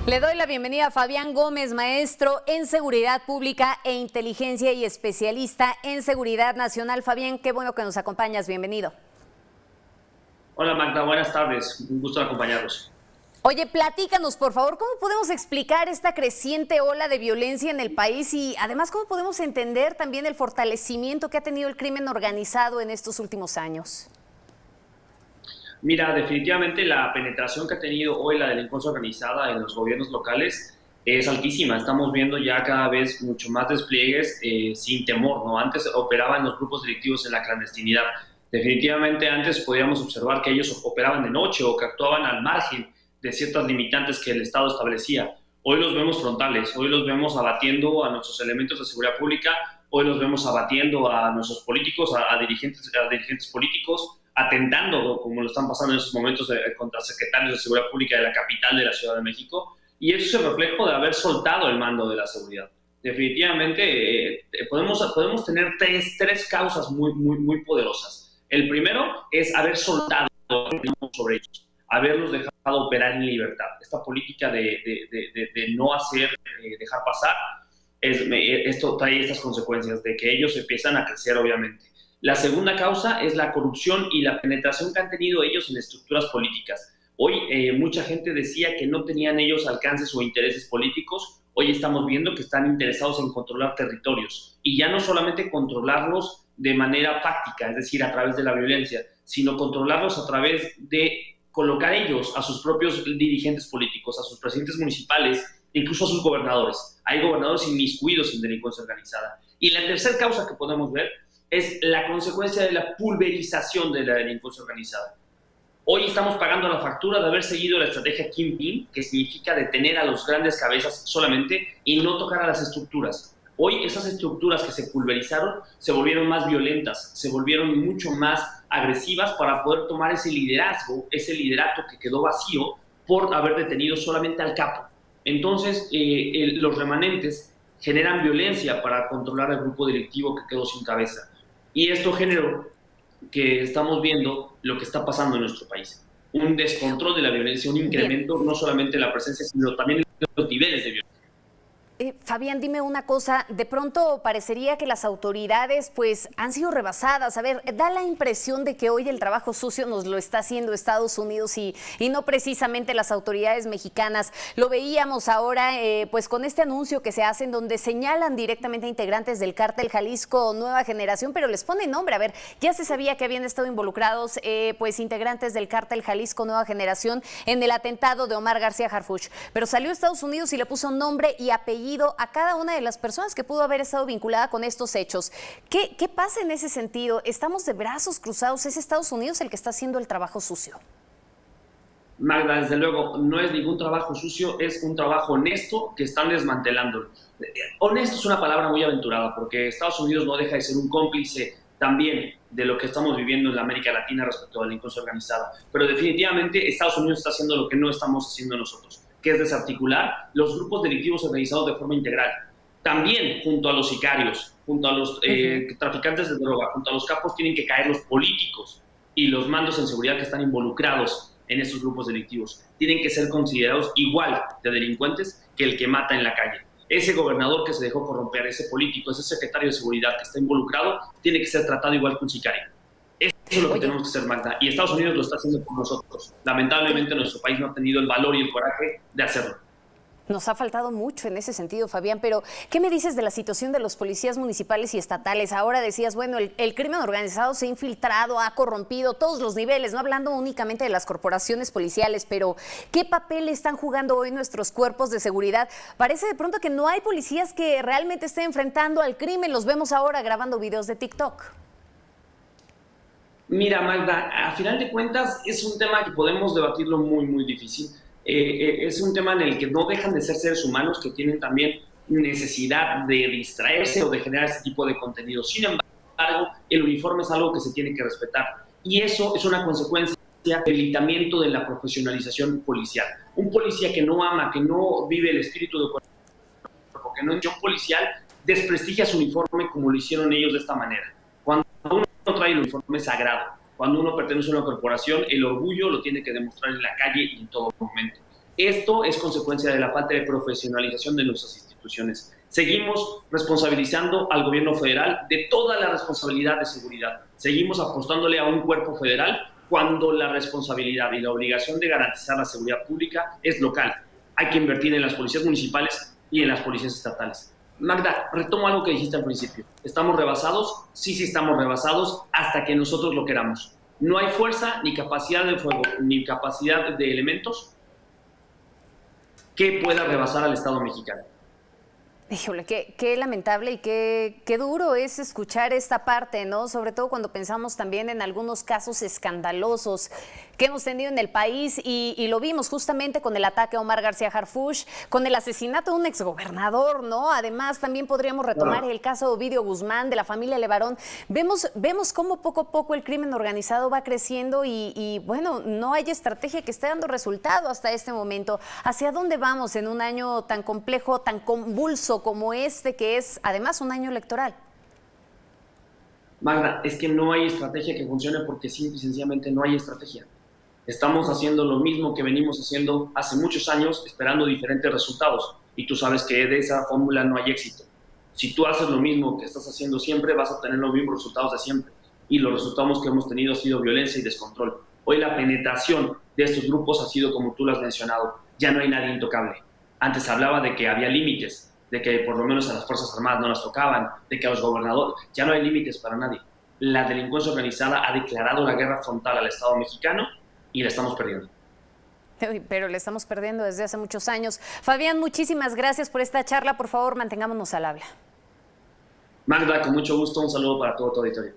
Le doy la bienvenida a Fabián Gómez, maestro en Seguridad Pública e Inteligencia y especialista en Seguridad Nacional. Fabián, qué bueno que nos acompañas, bienvenido. Hola Magda, buenas tardes, un gusto acompañarlos. Oye, platícanos, por favor, ¿cómo podemos explicar esta creciente ola de violencia en el país y además cómo podemos entender también el fortalecimiento que ha tenido el crimen organizado en estos últimos años? Mira, definitivamente la penetración que ha tenido hoy la delincuencia organizada en los gobiernos locales es altísima. Estamos viendo ya cada vez mucho más despliegues sin temor, ¿no? Antes operaban los grupos delictivos en la clandestinidad. Definitivamente antes podíamos observar que ellos operaban de noche o que actuaban al margen de ciertas limitantes que el Estado establecía. Hoy los vemos frontales, hoy los vemos abatiendo a nuestros elementos de seguridad pública, hoy los vemos abatiendo a nuestros políticos, a dirigentes políticos, atentando, como lo están pasando en estos momentos, contra secretarios de seguridad pública de la capital de la Ciudad de México, y eso es el reflejo de haber soltado el mando de la seguridad. Definitivamente podemos tener tres causas muy poderosas. El primero es haber soltado sobre ellos, haberlos dejado operar en libertad. Esta política de no dejar pasar, esto trae estas consecuencias de que ellos empiezan a crecer, obviamente. La segunda causa es la corrupción y la penetración que han tenido ellos en estructuras políticas. Hoy mucha gente decía que no tenían ellos alcances o intereses políticos. Hoy estamos viendo que están interesados en controlar territorios y ya no solamente controlarlos de manera táctica, es decir, a través de la violencia, sino controlarlos a través de colocar ellos a sus propios dirigentes políticos, a sus presidentes municipales, incluso a sus gobernadores. Hay gobernadores inmiscuidos en delincuencia organizada. Y la tercera causa que podemos ver es la consecuencia de la pulverización de la delincuencia organizada. Hoy estamos pagando la factura de haber seguido la estrategia Kingpin, que significa detener a los grandes cabezas solamente y no tocar a las estructuras. Hoy esas estructuras que se pulverizaron se volvieron más violentas, se volvieron mucho más agresivas para poder tomar ese liderato que quedó vacío por haber detenido solamente al capo. Entonces, los remanentes generan violencia para controlar al grupo delictivo que quedó sin cabeza. Y esto generó que estamos viendo lo que está pasando en nuestro país. Un descontrol de la violencia, un incremento no solamente de la presencia, sino también de los niveles de violencia. Fabián, dime una cosa, de pronto parecería que las autoridades pues han sido rebasadas. A ver, da la impresión de que hoy el trabajo sucio nos lo está haciendo Estados Unidos y no precisamente las autoridades mexicanas. Lo veíamos ahora pues con este anuncio que se hace en donde señalan directamente a integrantes del cártel Jalisco Nueva Generación, pero les ponen nombre. A ver, ya se sabía que habían estado involucrados pues integrantes del cártel Jalisco Nueva Generación en el atentado de Omar García Harfuch, pero salió Estados Unidos y le puso nombre y apellido a cada una de las personas que pudo haber estado vinculada con estos hechos. ¿Qué pasa en ese sentido? ¿Estamos de brazos cruzados? ¿Es Estados Unidos el que está haciendo el trabajo sucio? Magda, desde luego, no es ningún trabajo sucio, es un trabajo honesto que están desmantelando. Honesto es una palabra muy aventurada porque Estados Unidos no deja de ser un cómplice también de lo que estamos viviendo en la América Latina respecto a la delincuencia organizada. Pero definitivamente Estados Unidos está haciendo lo que no estamos haciendo nosotros, que es desarticular los grupos delictivos organizados de forma integral. También junto a los sicarios, junto a los traficantes de droga, junto a los capos tienen que caer los políticos y los mandos en seguridad que están involucrados en estos grupos delictivos. Tienen que ser considerados igual de delincuentes que el que mata en la calle. Ese gobernador que se dejó corromper, ese político, ese secretario de seguridad que está involucrado, tiene que ser tratado igual que un sicario. Eso es lo que tenemos que hacer, Magda, y Estados Unidos lo está haciendo por nosotros. Lamentablemente nuestro país no ha tenido el valor y el coraje de hacerlo. Nos ha faltado mucho en ese sentido, Fabián, pero ¿qué me dices de la situación de los policías municipales y estatales? Ahora decías, bueno, el crimen organizado se ha infiltrado, ha corrompido todos los niveles, no hablando únicamente de las corporaciones policiales, pero ¿qué papel están jugando hoy nuestros cuerpos de seguridad? Parece de pronto que no hay policías que realmente estén enfrentando al crimen, los vemos ahora grabando videos de TikTok. Mira, Magda, a final de cuentas es un tema que podemos debatirlo muy difícil. Es un tema en el que no dejan de ser seres humanos que tienen también necesidad de distraerse o de generar este tipo de contenido. Sin embargo, el uniforme es algo que se tiene que respetar y eso es una consecuencia del debilitamiento de la profesionalización policial. Un policía que no ama, que no vive el espíritu de cuerpo, que no es un policial, desprestigia su uniforme como lo hicieron ellos de esta manera. Cuando uno trae el uniforme sagrado, cuando uno pertenece a una corporación, el orgullo lo tiene que demostrar en la calle y en todo momento. Esto es consecuencia de la falta de profesionalización de nuestras instituciones. Seguimos responsabilizando al gobierno federal de toda la responsabilidad de seguridad. Seguimos apostándole a un cuerpo federal cuando la responsabilidad y la obligación de garantizar la seguridad pública es local. Hay que invertir en las policías municipales y en las policías estatales. Magda, retomo algo que dijiste al principio. ¿Estamos rebasados? Sí, sí estamos rebasados hasta que nosotros lo queramos. No hay fuerza, ni capacidad de fuego, ni capacidad de elementos que pueda rebasar al Estado mexicano. Híjole, qué lamentable y qué duro es escuchar esta parte, ¿no? Sobre todo cuando pensamos también en algunos casos escandalosos que hemos tenido en el país y lo vimos justamente con el ataque a Omar García Harfuch, con el asesinato de un exgobernador, ¿no? Además, también podríamos retomar el caso de Ovidio Guzmán, de la familia Levarón. Vemos cómo poco a poco el crimen organizado va creciendo y bueno, no hay estrategia que esté dando resultado hasta este momento. ¿Hacia dónde vamos en un año tan complejo, tan convulso como este, que es además un año electoral? Magda, es que no hay estrategia que funcione porque simple y sencillamente no hay estrategia. Estamos haciendo lo mismo que venimos haciendo hace muchos años, esperando diferentes resultados. Y tú sabes que de esa fórmula no hay éxito. Si tú haces lo mismo que estás haciendo siempre, vas a obtener los mismos resultados de siempre. Y los resultados que hemos tenido han sido violencia y descontrol. Hoy la penetración de estos grupos ha sido como tú lo has mencionado. Ya no hay nadie intocable. Antes hablaba de que había límites, de que por lo menos a las Fuerzas Armadas no las tocaban, de que a los gobernadores, ya no hay límites para nadie. La delincuencia organizada ha declarado la guerra frontal al Estado mexicano y la estamos perdiendo. Pero la estamos perdiendo desde hace muchos años. Fabián, muchísimas gracias por esta charla. Por favor, mantengámonos al habla. Magda, con mucho gusto, un saludo para todo tu auditorio.